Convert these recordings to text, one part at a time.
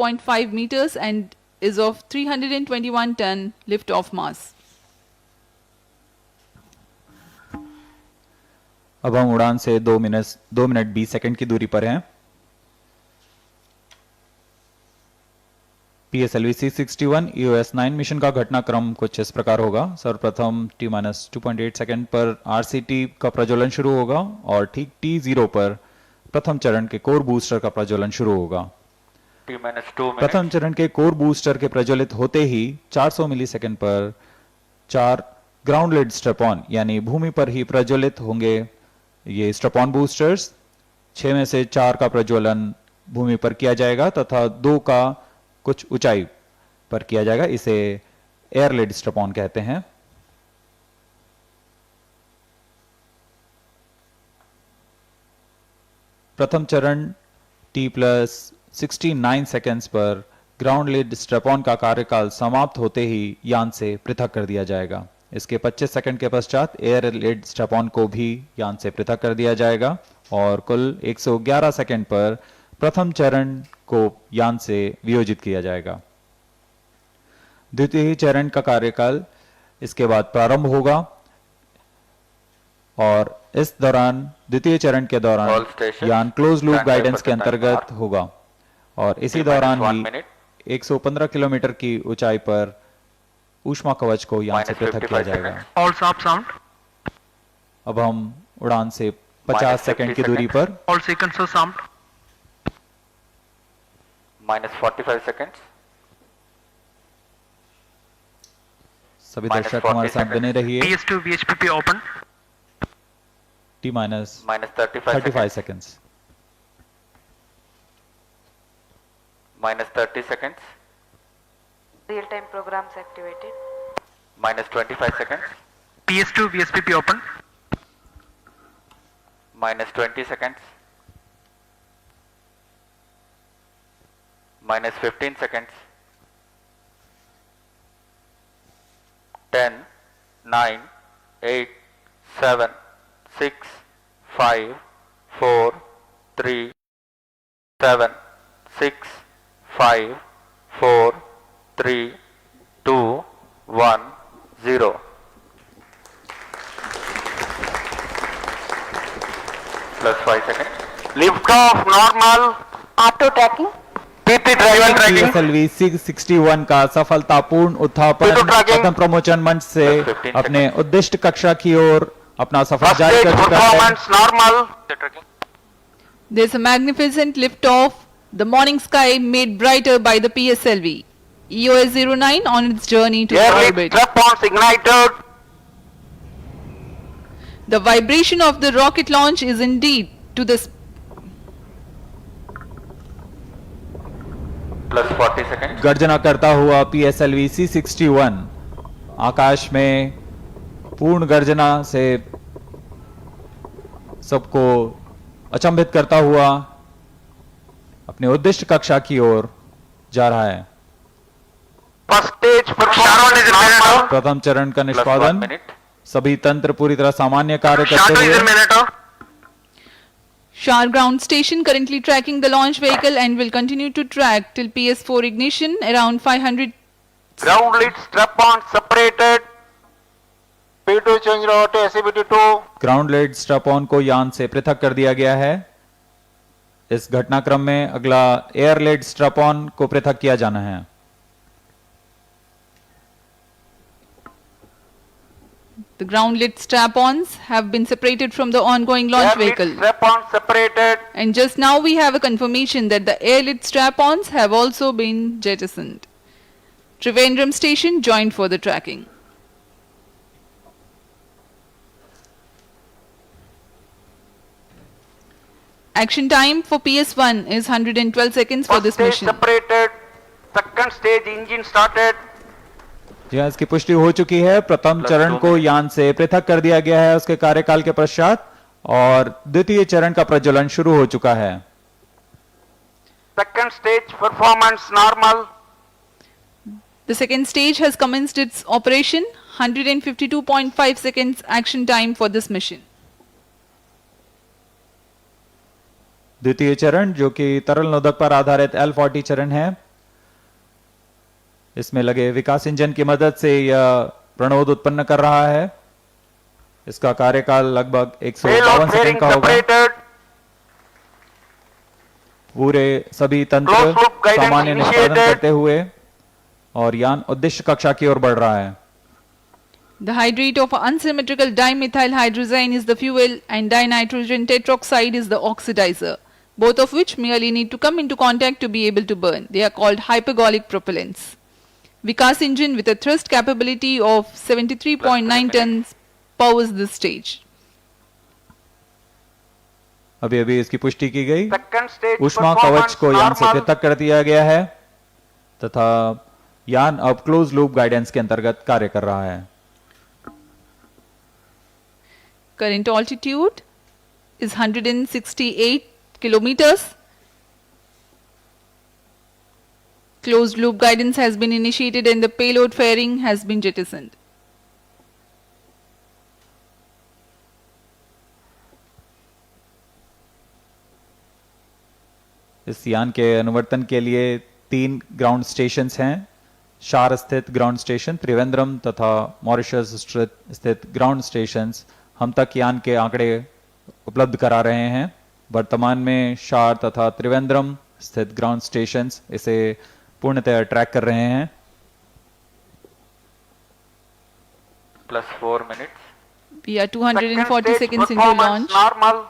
6.5 meters and is of 321 ton lift-off mass. अब हम उड़ान से 2 मिनट 20 सेकंड की दूरी पर हैं। PSLV C61 EOS 9 मिशन का घटनाक्रम कुछ इस प्रकार होगा। सर्वप्रथम T-2.8 सेकंड पर RCT का प्रज्वलन शुरू होगा और ठीक T0 पर प्रथम चरण के कोर बूस्टर का प्रज्वलन शुरू होगा। T-2 प्रथम चरण के कोर बूस्टर के प्रज्वलित होते ही 400 मिलीसेकंड पर 4 ग्राउंड लेड स्ट्रैप-ऑन यानी भूमि पर ही प्रज्वलित होंगे ये स्ट्रैप-ऑन बूस्टर्स। 6 में से 4 का प्रज्वलन भूमि पर किया जाएगा तथा 2 का कुछ ऊंचाई पर किया जाएगा। इसे एयर लेड स्ट्रैप-ऑन कहते हैं। प्रथम चरण T+69 सेकेंड्स पर ग्राउंड लेड स्ट्रैप-ऑन का कार्यकाल समाप्त होते ही यान से पृथक कर दिया जाएगा। इसके 25 सेकंड के पश्चात एयर लेड स्ट्रैप-ऑन को भी यान से पृथक कर दिया जाएगा और कुल 111 सेकंड पर प्रथम चरण को यान से वियोजित किया जाएगा। द्वितीय चरण का कार्यकाल इसके बाद प्रारंभ होगा और इस दौरान द्वितीय चरण के दौरान यान क्लोज लूप गाइडेंस के अंतर्गत होगा और इसी दौरान ही 115 किलोमीटर की ऊंचाई पर ऊष्मा कवच को यान से पृथक किया जाएगा। All stop sound. अब हम उड़ान से 50 सेकंड की दूरी पर All sequencer sound. -45 seconds. सभी दर्शक हमारे साथ बने रहिए। PS2 VHPP open. T-35 seconds. -30 seconds. Real-time programs activated. -25 seconds. PS2 VSPP open. -20 seconds. -15 seconds. 10, 9, 8, 7, 6, 5, 4, 3, 7, 6, 5, 4, 3, 2, 1, 0. +5 seconds. Lift off normal. Auto tracking. PT driver tracking. PSLV C61 का सफलतापूर्ण उत्थापन P2 tracking. प्रथम प्रमोचन मंच से 15 अपने उद्दिष्ट कक्षा की ओर अपना सफर First जारी stage कर चुका है। performance normal. There's a magnificent lift-off, the morning sky made brighter by the PSLV. EOS 09 on its journey to Air lead orbit. strap-ons ignited. The vibration of the rocket launch is indeed to the +40 seconds. गर्जना करता हुआ PSLV C61 आकाश में पूर्ण गर्जना से सबको अचंभित करता हुआ अपने उद्दिष्ट कक्षा की ओर जा रहा है। First stage performance normal. प्रथम चरण का +1 निष्पादन minute. सभी तंत्र पूरी तरह सामान्य कार्य करते Shadow is हुए in minute. Shar ground station currently tracking the launch vehicle and will continue to track till PS4 ignition around 500. Ground lead strap-on separated. P2 change route to SCBT2. Ground lit strap on को यान से पृथक कर दिया गया है। इस घटनाक्रम में अगला एयर लेड स्ट्रैप-ऑन को पृथक किया जाना है। The ground lit strap-ons have been separated from the ongoing launch Air lead vehicle. strap-on separated. And just now we have a confirmation that the air lit strap-ons have also been jettisoned. Trivandrum station joined for the tracking. Action time for PS1 is 112 seconds for First this stage mission. separated. Second stage engine started. जी हाँ, इसकी पुष्टि हो चुकी है। प्रथम चरण को यान से पृथक कर दिया गया है उसके कार्यकाल के पश्चात और द्वितीय चरण का प्रज्वलन शुरू हो चुका है। Second stage performance normal. The second stage has commenced its operation. 152.5 seconds action time for this mission. द्वितीय चरण जो कि तरल नोदक पर आधारित L40 चरण है इसमें लगे विकास इंजन की मदद से यह प्रणोद उत्पन्न कर रहा है। इसका कार्यकाल लगभग Payload 152 सेकंड fairing का होगा। separated. पूरे सभी तंत्र Closed loop guidance सामान्य निष्पादन initiated. करते हुए और यान उद्देश्य कक्षा की ओर बढ़ रहा है। The hydrate of unsymmetrical dimethyl hydrazine is the fuel and dinitrogen tetroxide is the oxidizer, both of which merely need to come into contact to be able to burn. They are called hypergolic propellants. Vikas engine with a thrust capability of 73.9 tons powers this stage. अभी अभी इसकी पुष्टि की गई। Second stage ऊष्मा performance कवच को यान से normal. पृथक कर दिया गया है तथा यान अब क्लोज लूप गाइडेंस के अंतर्गत कार्य कर रहा है। Current altitude is 168 kilometers. Closed loop guidance has been initiated and the payload fairing has been jettisoned. इस यान के अनुवर्तन के लिए 3 ग्राउंड स्टेशंस हैं। शार स्थित ग्राउंड स्टेशन, त्रिवेंद्रम तथा मॉरिशस स्थित ग्राउंड स्टेशंस हम तक यान के आंकड़े उपलब्ध करा रहे हैं। वर्तमान में शार तथा त्रिवेंद्रम स्थित ग्राउंड स्टेशंस इसे पूर्णतः ट्रैक कर रहे हैं। Plus 4 minutes. We are 240 Second stage seconds into performance launch. normal.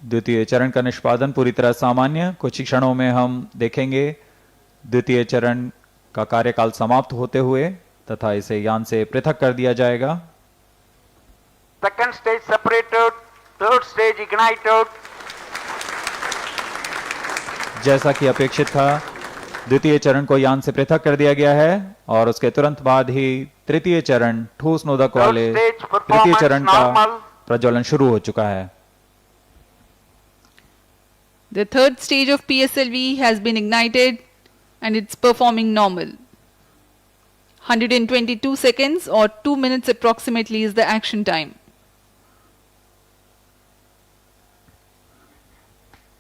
द्वितीय चरण का निष्पादन पूरी तरह सामान्य। कुछ ही क्षणों में हम देखेंगे द्वितीय चरण का कार्यकाल समाप्त होते हुए तथा इसे यान से पृथक कर दिया जाएगा। Second stage separated. Third stage ignited. जैसा कि अपेक्षित था, द्वितीय चरण को यान से पृथक कर दिया गया है और उसके तुरंत बाद ही तृतीय चरण ठोस नोदक वाले Third stage तृतीय performance चरण का normal. प्रज्वलन शुरू हो चुका है। The third stage of PSLV has been ignited and it's performing normal. 122 seconds or 2 minutes approximately is the action time.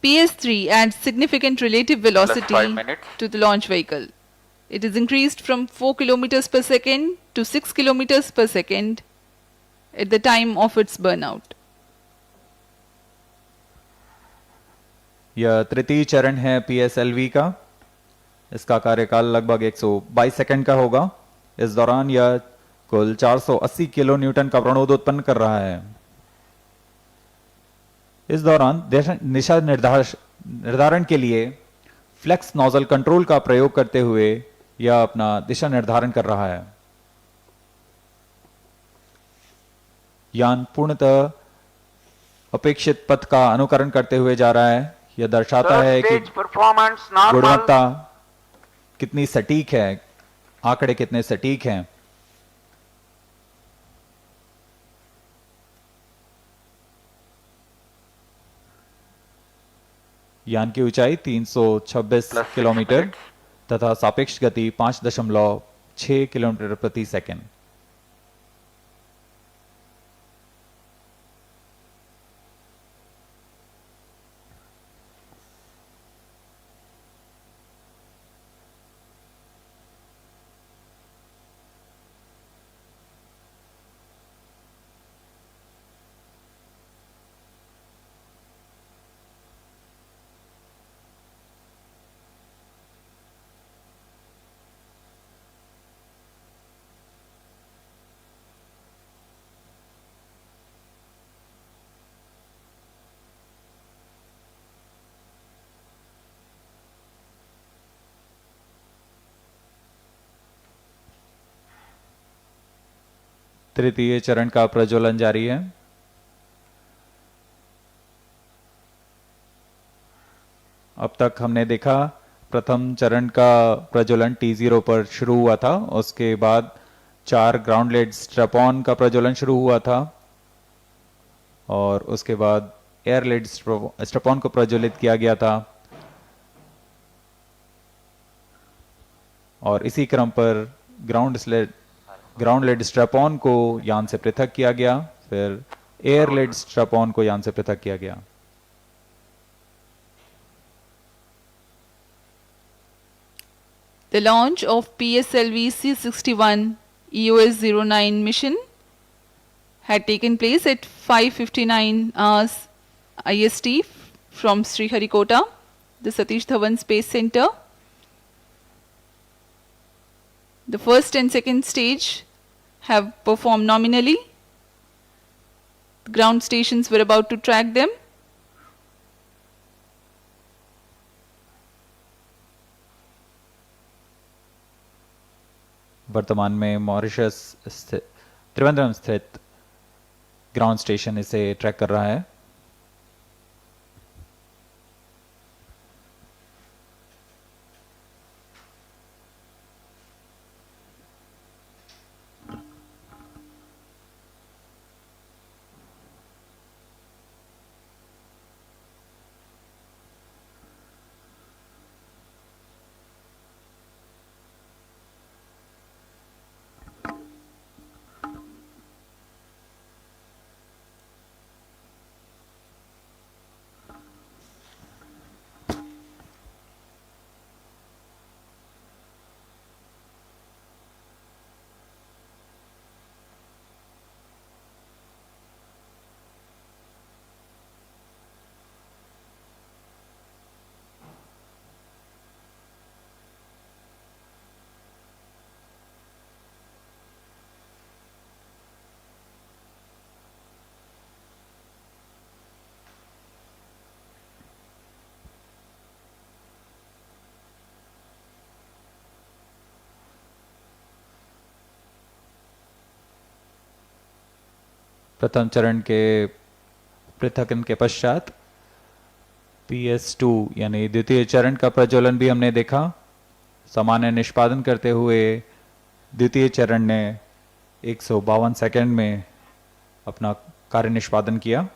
PS3 adds significant relative velocity 5 minutes. to the launch vehicle. It is increased from 4 kilometers per second to 6 kilometers per second at the time of its burnout. यह तृतीय चरण है PSLV का। इसका कार्यकाल लगभग 122 second का होगा। इस दौरान यह कुल 480 किलो न्यूटन का प्रणोद उत्पन्न कर रहा है। इस दौरान दिशा निर्धारण के लिए फ्लेक्स नोजल कंट्रोल का प्रयोग करते हुए यह अपना दिशा निर्धारण कर रहा है। यान पूर्णतः अपेक्षित पथ का अनुकरण करते हुए जा रहा है। यह दर्शाता Third है कि stage performance normal. गुणवत्ता कितनी सटीक है, आंकड़े कितने सटीक हैं। यान की ऊंचाई 326 Plus 6 किलोमीटर minutes. तथा सापेक्ष गति 5.6 किलोमीटर प्रति सेकंड। तृतीय चरण का प्रज्वलन जारी है। अब तक हमने देखा प्रथम चरण का प्रज्वलन T0 पर शुरू हुआ था, उसके बाद 4 ग्राउंड लेड स्ट्रैप-ऑन का प्रज्वलन शुरू हुआ था और उसके बाद एयर लेड स्ट्रैप-ऑन को प्रज्वलित किया गया था और इसी क्रम पर ग्राउंड लेड स्ट्रैप-ऑन को यान से पृथक किया गया, फिर एयर लेड स्ट्रैप-ऑन को यान से पृथक किया गया। The launch of PSLV C61 EOS-09 mission had taken place at 5:59 hours IST from Sriharikota, the Satish Dhawan Space Center. The first and second stage have performed nominally. Ground stations were about to track them. वर्तमान में Mauritius स्थित त्रिवेंद्रम स्थित ground station इसे track कर रहा है. प्रथम चरण के पृथक्करण के पश्चात PS2 यानी द्वितीय चरण का प्रज्वलन भी हमने देखा. सामान्य निष्पादन करते हुए द्वितीय चरण ने 152 सेकंड में अपना कार्य निष्पादन किया.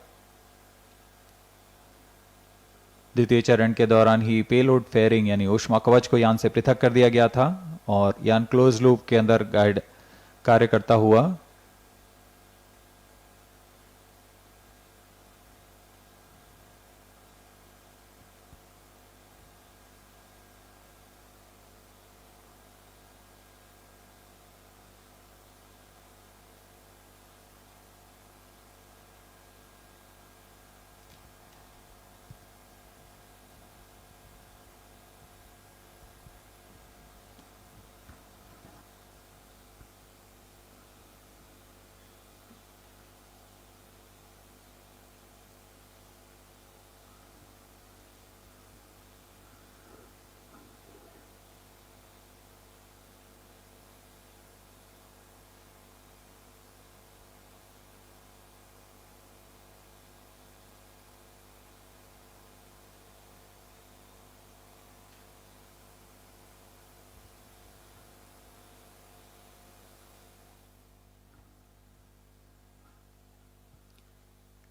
द्वितीय चरण के दौरान ही पेलोड फेयरिंग यानी ऊष्मा कवच को यान से पृथक कर दिया गया था और यान क्लोज लूप के अंदर गाइड कार्य करता हुआ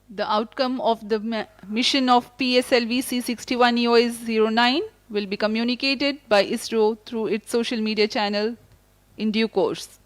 The outcome of the mission of PSLV C61 EOS-09 will be communicated by ISRO through its social media channel in due course.